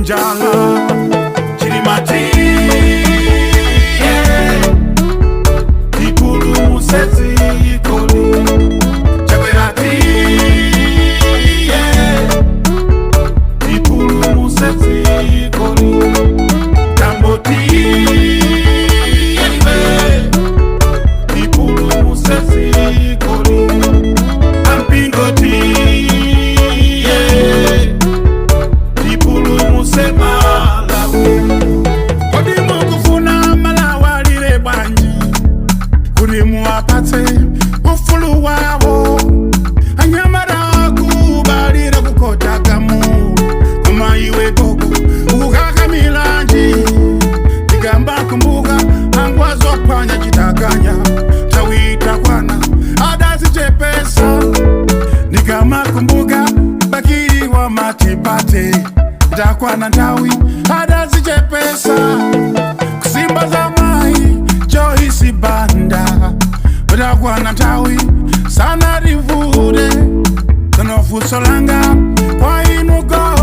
njala chilimati ikulu musezi ikoli chakwerati ikulu musezi ikoli tamboti ikulu musezi ikoli ampingoti ikulu musemalawi kodi mukufuna malawalire bwanji kuri muwapatse ufulu wabo anyamara kubalira kukotagamu kumaiwe gogo ukakamilanji igamba kumbuka angwazo kwanya chitaganya tawita kwana adazichepesa nikama kumbuka bakiri wa matipate takwana ndawi adazichepesa kusimba za mai Joyce Banda takwana ndawi sana rivude kanofusolanga kwa inu go